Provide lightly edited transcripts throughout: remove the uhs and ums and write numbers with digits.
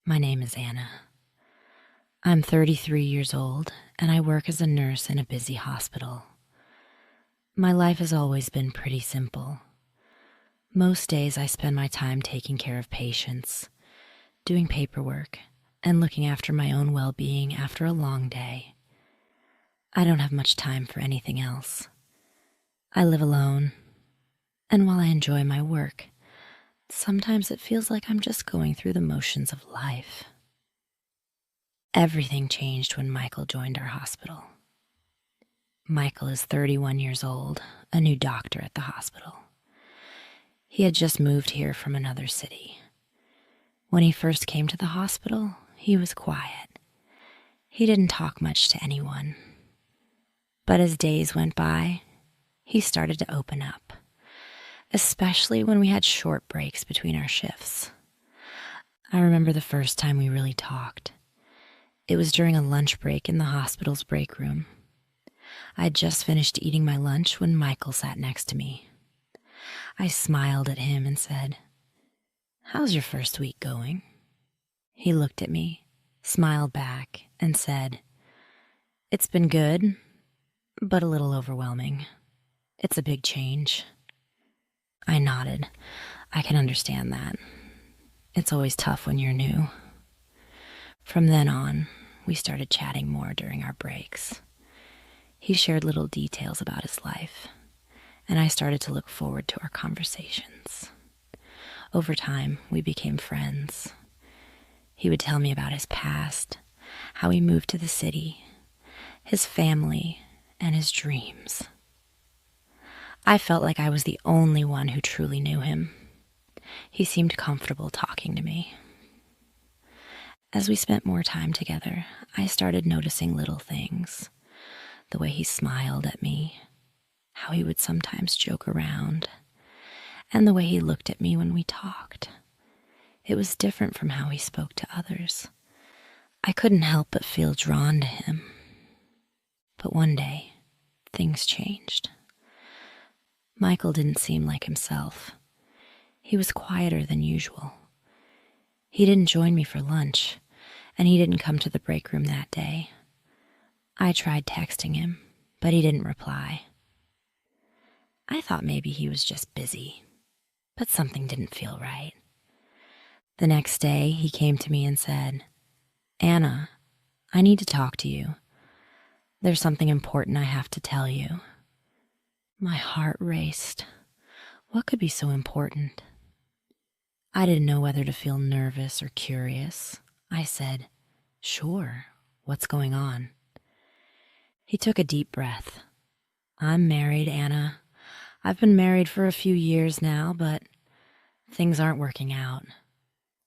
My name is Anna. I'm 33 years old, and I work as a nurse in a busy hospital. My life has always been pretty simple. Most days I spend my time taking care of patients, doing paperwork, and looking after my own well-being after a long day. I don't have much time for anything else. I live alone, and while I enjoy my work, sometimes it feels like I'm just going through the motions of life. Everything changed when Michael joined our hospital. Michael is 31 years old, a new doctor at the hospital. He had just moved here from another city. When he first came to the hospital, he was quiet. He didn't talk much to anyone. But as days went by, he started to open up, especially when we had short breaks between our shifts. I remember the first time we really talked. It was during a lunch break in the hospital's break room. I had just finished eating my lunch when Michael sat next to me. I smiled at him and said, "How's your first week going?" He looked at me, smiled back, and said, "It's been good, but a little overwhelming. It's a big change." I nodded. I can understand that. It's always tough when you're new. From then on, we started chatting more during our breaks. He shared little details about his life, and I started to look forward to our conversations. Over time, we became friends. He would tell me about his past, how he moved to the city, his family, and his dreams. I felt like I was the only one who truly knew him. He seemed comfortable talking to me. As we spent more time together, I started noticing little things. The way he smiled at me, how he would sometimes joke around, and the way he looked at me when we talked. It was different from how he spoke to others. I couldn't help but feel drawn to him. But one day, things changed. Michael didn't seem like himself. He was quieter than usual. He didn't join me for lunch, and he didn't come to the break room that day. I tried texting him, but he didn't reply. I thought maybe he was just busy, but something didn't feel right. The next day, he came to me and said, "Anna, I need to talk to you. There's something important I have to tell you." My heart raced. What could be so important? I didn't know whether to feel nervous or curious. I said, "Sure, what's going on?" He took a deep breath. "I'm married, Anna. I've been married for a few years now, but things aren't working out.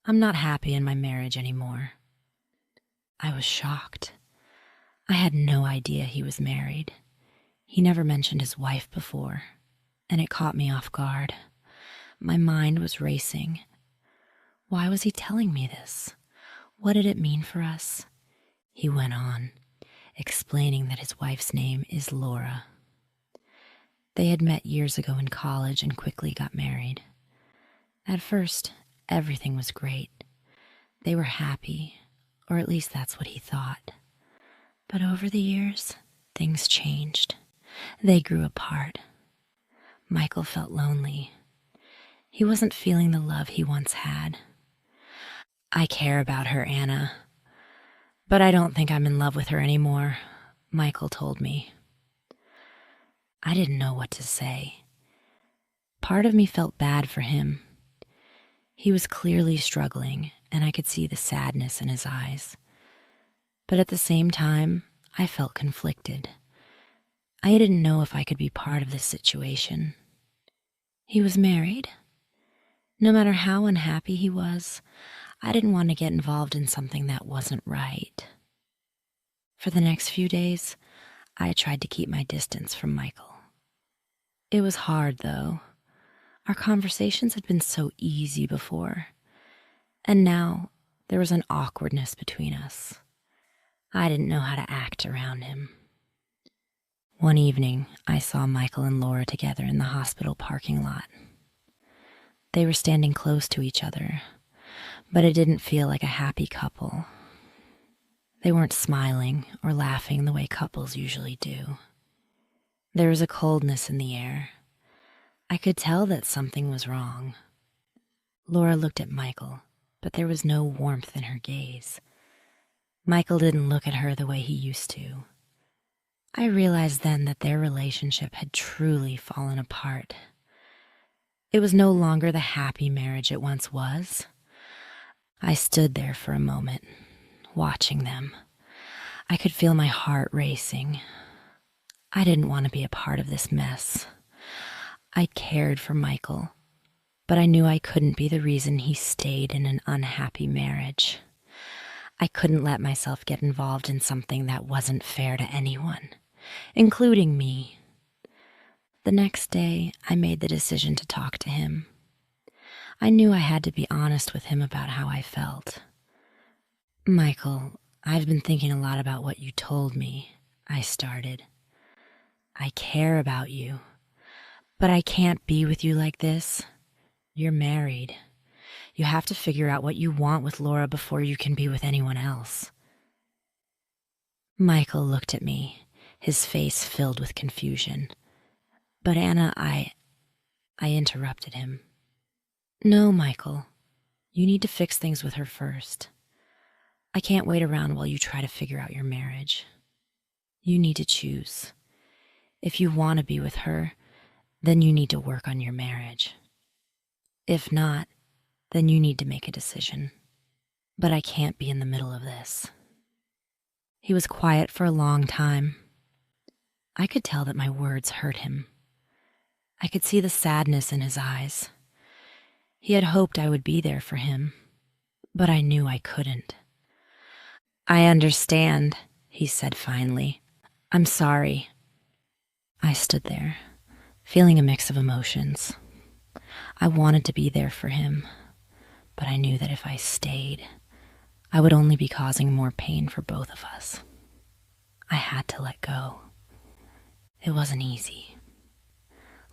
I'm not happy in my marriage anymore." I was shocked. I had no idea he was married. He never mentioned his wife before, and it caught me off guard. My mind was racing. Why was he telling me this? What did it mean for us? He went on, explaining that his wife's name is Laura. They had met years ago in college and quickly got married. At first, everything was great. They were happy, or at least that's what he thought. But over the years, things changed. They grew apart. Michael felt lonely. He wasn't feeling the love he once had. "I care about her, Anna, but I don't think I'm in love with her anymore," Michael told me. I didn't know what to say. Part of me felt bad for him. He was clearly struggling, and I could see the sadness in his eyes. But at the same time, I felt conflicted. I didn't know if I could be part of this situation. He was married. No matter how unhappy he was, I didn't want to get involved in something that wasn't right. For the next few days, I tried to keep my distance from Michael. It was hard, though. Our conversations had been so easy before, and now there was an awkwardness between us. I didn't know how to act around him. One evening, I saw Michael and Laura together in the hospital parking lot. They were standing close to each other, but it didn't feel like a happy couple. They weren't smiling or laughing the way couples usually do. There was a coldness in the air. I could tell that something was wrong. Laura looked at Michael, but there was no warmth in her gaze. Michael didn't look at her the way he used to. I realized then that their relationship had truly fallen apart. It was no longer the happy marriage it once was. I stood there for a moment, watching them. I could feel my heart racing. I didn't want to be a part of this mess. I cared for Michael, but I knew I couldn't be the reason he stayed in an unhappy marriage. I couldn't let myself get involved in something that wasn't fair to anyone, including me. The next day, I made the decision to talk to him. I knew I had to be honest with him about how I felt. "Michael, I've been thinking a lot about what you told me," I started. "I care about you, but I can't be with you like this. You're married. You have to figure out what you want with Laura before you can be with anyone else." Michael looked at me, his face filled with confusion. "But Anna, I interrupted him. "No, Michael. You need to fix things with her first. I can't wait around while you try to figure out your marriage. You need to choose. If you want to be with her, then you need to work on your marriage. If not, then you need to make a decision. But I can't be in the middle of this." He was quiet for a long time. I could tell that my words hurt him. I could see the sadness in his eyes. He had hoped I would be there for him, but I knew I couldn't. "I understand," he said finally. "I'm sorry." I stood there, feeling a mix of emotions. I wanted to be there for him, but I knew that if I stayed, I would only be causing more pain for both of us. I had to let go. It wasn't easy.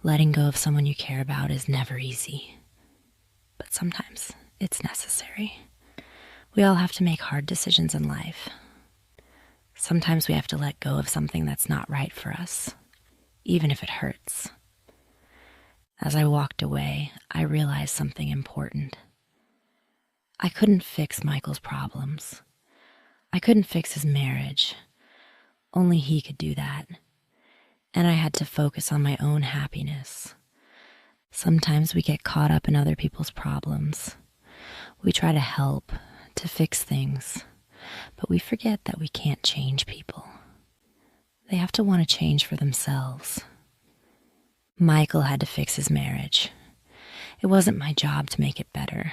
Letting go of someone you care about is never easy, but sometimes it's necessary. We all have to make hard decisions in life. Sometimes we have to let go of something that's not right for us, even if it hurts. As I walked away, I realized something important. I couldn't fix Michael's problems. I couldn't fix his marriage. Only he could do that. And I had to focus on my own happiness. Sometimes we get caught up in other people's problems. We try to help, to fix things, but we forget that we can't change people. They have to want to change for themselves. Michael had to fix his marriage. It wasn't my job to make it better.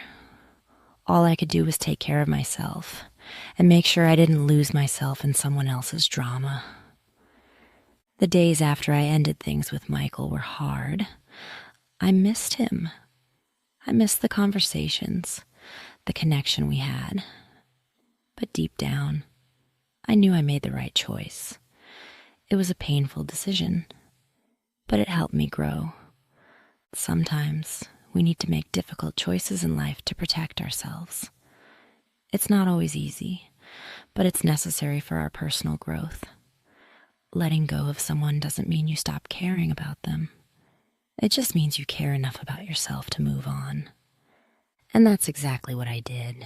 All I could do was take care of myself and make sure I didn't lose myself in someone else's drama. The days after I ended things with Michael were hard. I missed him. I missed the conversations, the connection we had. But deep down, I knew I made the right choice. It was a painful decision, but it helped me grow. Sometimes we need to make difficult choices in life to protect ourselves. It's not always easy, but it's necessary for our personal growth. Letting go of someone doesn't mean you stop caring about them. It just means you care enough about yourself to move on. And that's exactly what I did.